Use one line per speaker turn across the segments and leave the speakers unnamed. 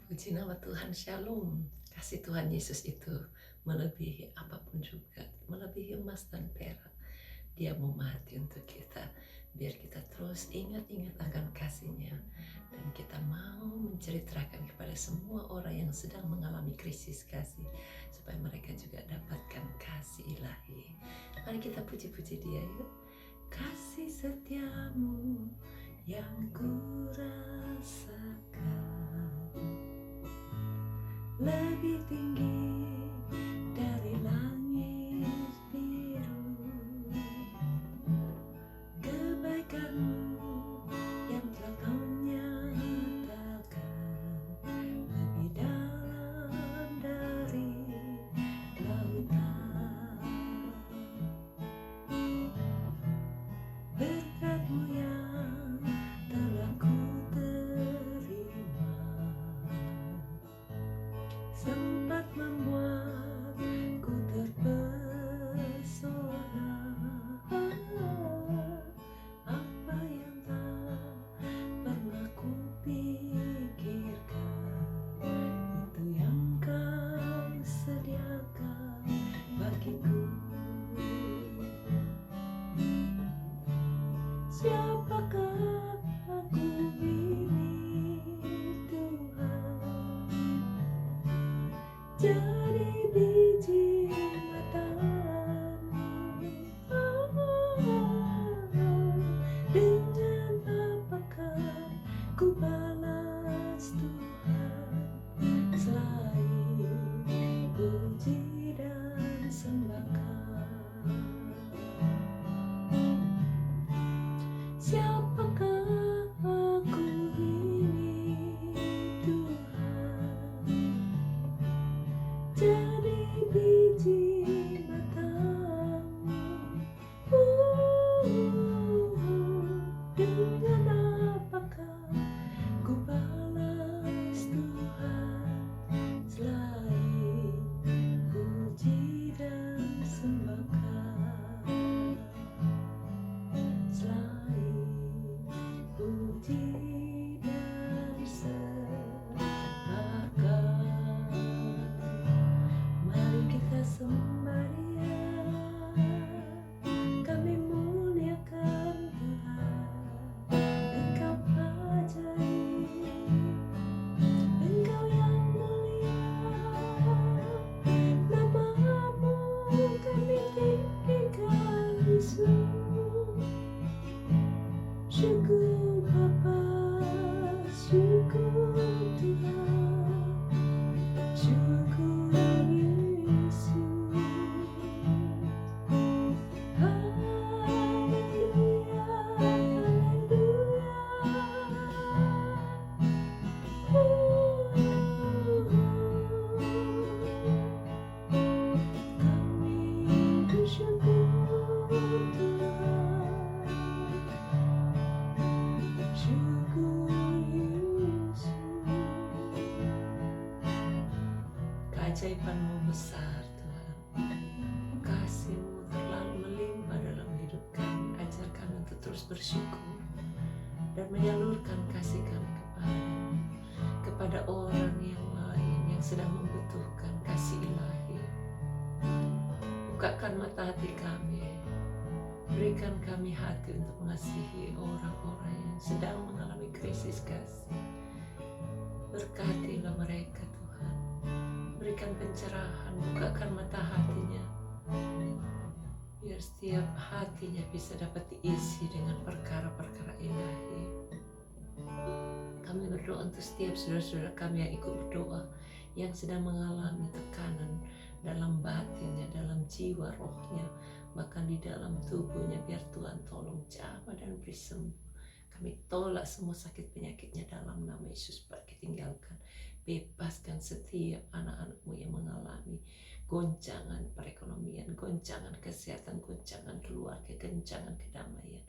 Puji nama Tuhan, Shalom. Kasih Tuhan Yesus itu melebihi apapun juga, melebihi emas dan perak. Dia mau mati untuk kita, biar kita terus ingat-ingat akan kasih-Nya. Dan kita mau menceritakan kepada semua orang yang sedang mengalami krisis kasih, supaya mereka juga dapatkan kasih ilahi. Mari kita puji-puji Dia yuk. Kasih setiamu yang kurasakan lebih tinggi dari langit biru. Kebaikanmu yang telah Kau nyatakan lebih dalam dari lautan. Berkat-Mu yang telah ku terima sempat membuatku terpesona. Apa yang tak pernah ku pikirkan, itu yang Kau sediakan bagiku. Siapakah aku ini, Tuhan? Jadi biji matamu. Dengan apakah ku balas Tuhan, selain puji dan sembahkan? Siapakah aku ini, Tuhan? Jadi biji matamu. Dengan apakah ku balas Tuhan, selain puji dan sembahkan? Selain puji dan sembahkan. Mari kita sembah Dia, kami muliakan Tuhan. Engkau ajaib, Engkau yang mulia, nama-Mu kami tinggikan Yesus. Syukur Bapa, syukur Tuhan, syukur Yesus. Haleluya, haleluya. Kami bersyukur Tuhan, syukur Yesus. Keajaiban-Mu besar Tuhan, kasih-Mu terlalu melimpah dalam hidup kami. Ajar kami untuk terus bersyukur dan menyalurkan kasih kami kepada orang yang lain yang sedang membutuhkan kasih ilahi. Bukakan mata hati kami, berikan kami hati untuk mengasihi orang-orang yang sedang mengalami krisis kasih. Berkatilah mereka Tuhan, berikan pencerahan, bukakan mata hatinya, biar setiap hatinya bisa dapat diisi dengan perkara-perkara ilahi. Kami berdoa untuk setiap saudara-saudara kami yang ikut berdoa, yang sedang mengalami tekanan dalam batinnya, dalam jiwa rohnya, bahkan di dalam tubuhnya. Biar Tuhan tolong jamah dan beri sembuh. Kami tolak semua sakit penyakitnya dalam nama Yesus. Pergi tinggalkan, bebaskan setiap anak-anak-Mu yang mengalami goncangan perekonomian, goncangan kesehatan, goncangan keluarga, goncangan kedamaian.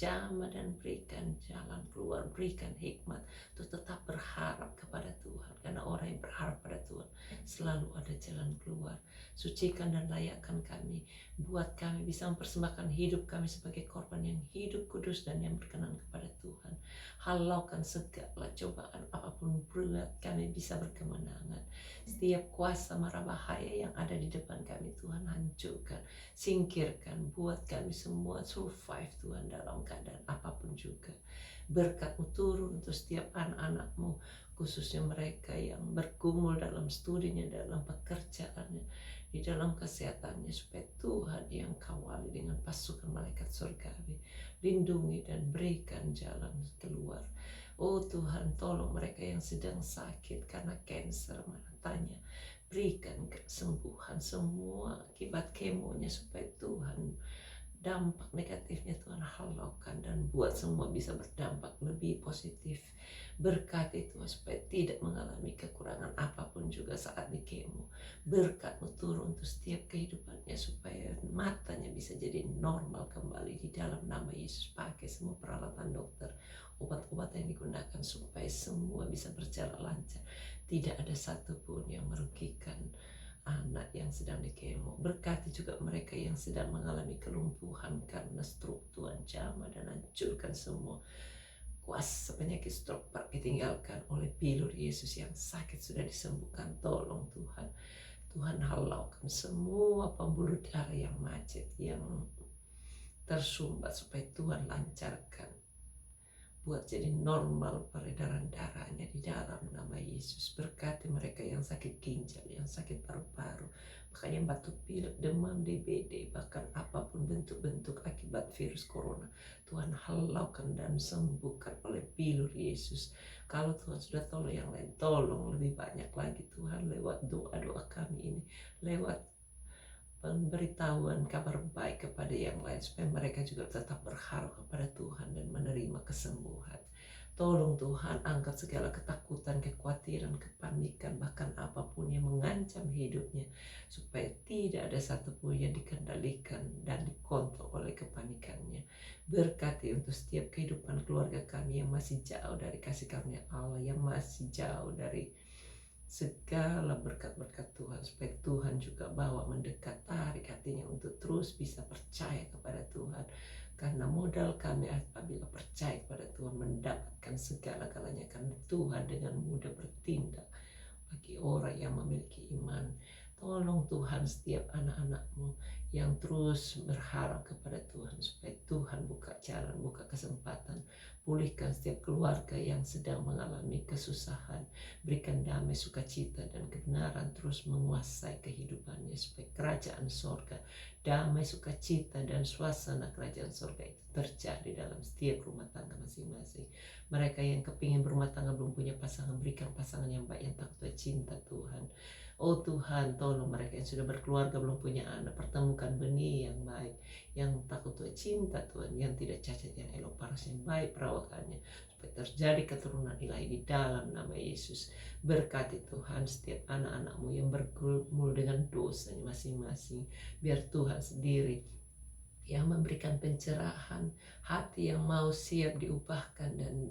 Jamah dan berikan jalan keluar, berikan hikmat untuk tetap berharap kepada Tuhan. Karena orang yang berharap pada Tuhan selalu ada jalan keluar. Sucikan dan layakkan kami, buat kami bisa mempersembahkan hidup kami sebagai korban yang hidup, kudus, dan yang berkenan kepada Tuhan. Halaukan segala cobaan apapun berat, kami bisa berkemenangan. Setiap kuasa mara bahaya yang ada di depan kami, Tuhan hancurkan, singkirkan, buat kami semua survive Tuhan dalam keadaan apapun juga. Berkat-Mu turun untuk setiap anak-anak-Mu, khususnya mereka yang bergumul dalam studinya, dalam pekerjaannya, di dalam kesehatannya, supaya Tuhan yang kawali dengan pasukan malaikat surgawi, lindungi dan berikan jalan keluar. Oh Tuhan, tolong mereka yang sedang sakit karena kanker matanya, berikan kesembuhan semua akibat kemonya, supaya Tuhan dampak negatifnya Tuhan halaukan dan buat semua bisa berdampak lebih positif. Berkati Tuhan supaya tidak mengalami kekurangan apapun juga saat di kemo. Berkat-Mu turun untuk setiap kehidupannya supaya matanya bisa jadi normal kembali di dalam nama Yesus. Pakai semua peralatan dokter, obat-obat yang digunakan supaya semua bisa berjalan lancar. Tidak ada satupun yang merugikan anak yang sedang di kemo. Berkati juga mereka yang sedang mengalami kelumpuhan karena stroke, Tuhan jamah dan hancurkan semua kuasa penyakit stroke. Ditinggalkan oleh pilur Yesus yang sakit sudah disembuhkan. Tolong Tuhan, Tuhan halaukan semua pembuluh darah yang macet, yang tersumbat, supaya Tuhan lancarkan, buat jadi normal peredaran darahnya di dalam nama Yesus. Berkati mereka yang sakit ginjal, yang sakit paru-paru, bahkan yang batuk pilek, demam, DBD, bahkan apapun bentuk-bentuk akibat virus corona, Tuhan halaukan dan sembuhkan oleh pilur Yesus. Kalau Tuhan sudah tolong yang lain, tolong lebih banyak lagi Tuhan, lewat doa-doa kami ini, lewat pemberitahuan kabar baik kepada yang lain, supaya mereka juga tetap berharap kepada Tuhan dan menerima kesembuhan. Tolong Tuhan, angkat segala ketakutan, kekhawatiran, kepanikan, bahkan apapun yang mengancam hidupnya, supaya tidak ada satupun yang dikendalikan dan dikontrol oleh kepanikannya. Berkati untuk setiap kehidupan keluarga kami yang masih jauh dari kasih karunia Allah, yang masih jauh dari segala berkat-berkat Tuhan, supaya Tuhan juga bawa mendekat, tarik hatinya untuk terus bisa percaya kepada Tuhan, karena modal kami apabila percaya kepada Tuhan mendapatkan segala-galanya, karena Tuhan dengan mudah bertindak bagi orang yang memiliki iman. Tolong Tuhan setiap anak-anak-Mu yang terus berharap kepada Tuhan, supaya Tuhan buka jalan, buka kesempatan, pulihkan setiap keluarga yang sedang mengalami kesusahan, berikan damai, sukacita, dan kebenaran terus menguasai kehidupannya, supaya kerajaan sorga, damai, sukacita, dan suasana kerajaan sorga itu terjadi dalam setiap rumah tangga masing-masing. Mereka yang kepingin berumah tangga belum punya pasangan, berikan pasangan yang baik, yang takut cinta Tuhan. Oh Tuhan, tolong mereka yang sudah berkeluarga belum punya anak, pertemukan benih yang baik, yang takut Tuhan cinta Tuhan, yang tidak cacat, yang elok paras, yang baik perawakannya, supaya terjadi keturunan ilahi di dalam nama Yesus. Berkati Tuhan setiap anak-anak-Mu yang bergumul dengan dosanya masing-masing, biar Tuhan sendiri yang memberikan pencerahan, hati yang mau siap diubahkan dan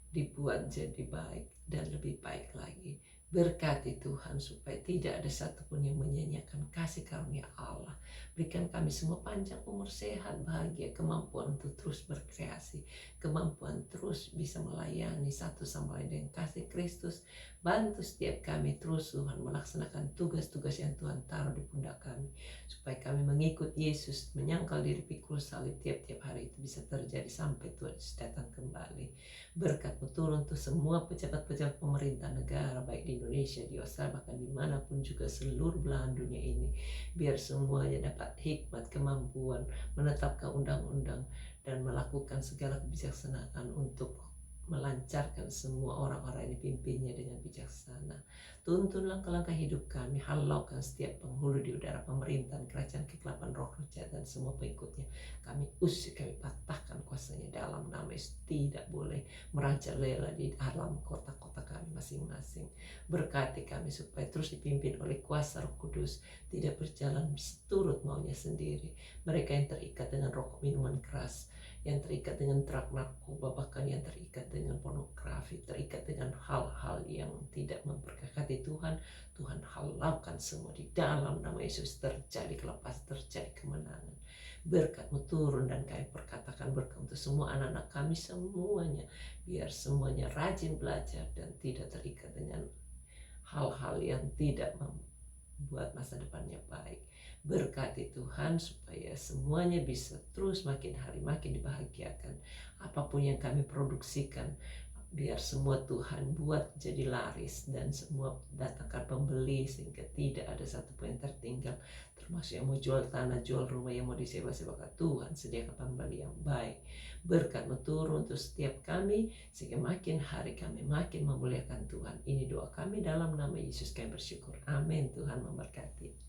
dibuat jadi baik dan lebih baik lagi. Berkati Tuhan supaya tidak ada satupun yang menyanyiakan kasih karunia Allah. Berikan kami semua panjang umur, sehat, bahagia, kemampuan untuk terus berkreasi, kemampuan terus bisa melayani satu sama lain dengan kasih Kristus. Bantu setiap kami terus Tuhan melaksanakan tugas-tugas yang Tuhan taruh di pundak kami, supaya kami mengikut Yesus, menyangkal diri pikul salib tiap-tiap hari itu bisa terjadi sampai Tuhan Yesus datang kembali. Berkat-Mu turun untuk semua pejabat-pejabat pemerintah negara, baik di Indonesia, di Australia, bahkan dimanapun juga seluruh belahan dunia ini, biar semuanya dapat hikmat, kemampuan menetapkan undang-undang dan melakukan segala kebijaksanaan untuk melancarkan semua orang-orang yang dipimpinnya dengan bijaksana. Tuntun langkah-langkah hidup kami, halaukan setiap penghulu di udara pemerintahan, kerajaan kegelapan, roh jahat dan semua pengikutnya. Kami usir, kami patahkan kuasanya dalam nama Yesus. Tidak boleh merajalela di dalam kota-kota kami masing-masing. Berkati kami supaya terus dipimpin oleh kuasa Roh Kudus, tidak berjalan turut maunya sendiri. Mereka yang terikat dengan rokok minuman keras, yang terikat dengan drug narkoba, bahkan yang terikat dengan pornografi, terikat dengan hal-hal yang tidak memberkati Tuhan. Tuhan halalkan semua di dalam nama Yesus. Terjadi kelepasan, terjadi kemenangan. Berkat-Mu turun dan kami perkatakan berkat untuk semua anak-anak kami semuanya. Biar semuanya rajin belajar dan tidak terikat dengan hal-hal yang tidak membuat masa depannya baik. Berkati Tuhan supaya semuanya bisa terus makin hari makin dibahagiakan. Apapun yang kami produksikan, biar semua Tuhan buat jadi laris dan semua datangkan pembeli sehingga tidak ada satupun yang tertinggal, termasuk yang mau jual tanah, jual rumah, yang mau disewa-sewakan. Tuhan sediakan pembeli yang baik. Berkat-Mu turun untuk setiap kami sehingga makin hari kami makin memuliakan Tuhan. Ini doa kami dalam nama Yesus kami bersyukur. Amin. Tuhan memberkati.